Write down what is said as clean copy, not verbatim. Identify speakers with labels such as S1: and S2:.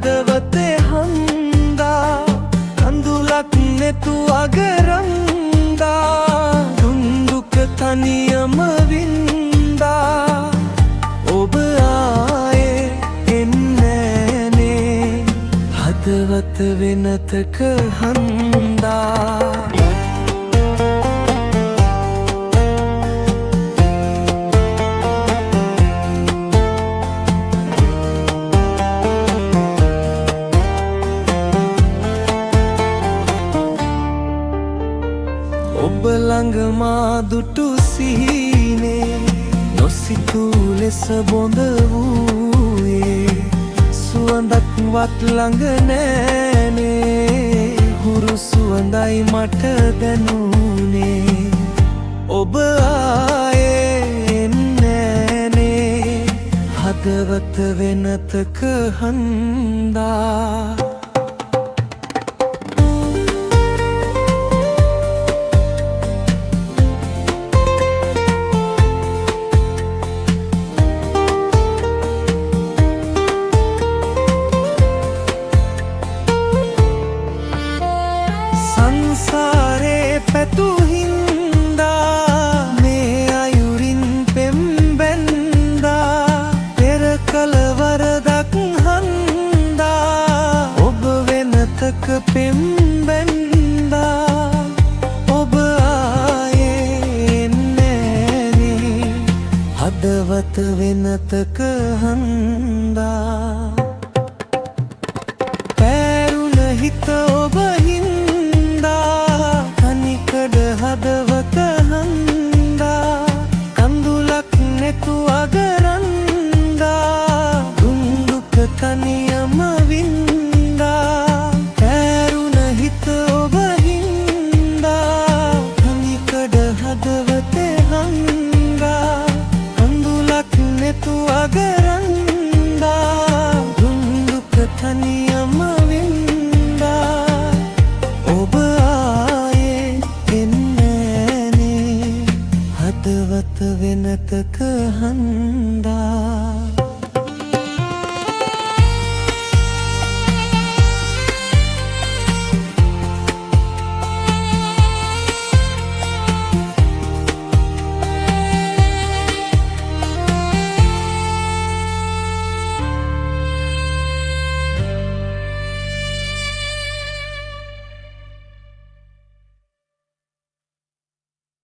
S1: හදවතේ හන්දා කඳුලක් නෙතු අගරන්දා දුන්දුක තනියම වින්දා ඔබ ආයේ එන්නේනේ හදවත වෙනතක හන්දා ඔබ ළඟ මා දුටු සීනේ නොසිතූ ලෙස බොඳ වූයේ සුවඳක් වත් ළඟ නෑනේ හුරු සුවඳයි මට දැනුනේ ඔබ ආයේ එන්නේනේ හදවත වෙනතක හන්දා සංසාරේ පැතු හින්දා මේ අයුරින් පෙම්බැන්දා පෙර කල වරදක් හන්දා ඔබ වෙනතක පෙම්බැන්දා ඔබ ආයේ එන්නේනේ හදවත වෙනතක හන්දා පැරුණ හිත ඔබ හදවත හන්දා කඳුලක් නෙතු අගරන්දා දුන්දුක තනියම වින්දා පැරුණ හිත ඔබ හින්දා තනිකඩ හදවතේ හන්දා කඳුලක් නෙතු අගරන්දා දුන්දුක තනියම වින්දා ඔබ හදවත වෙනතක හන්දා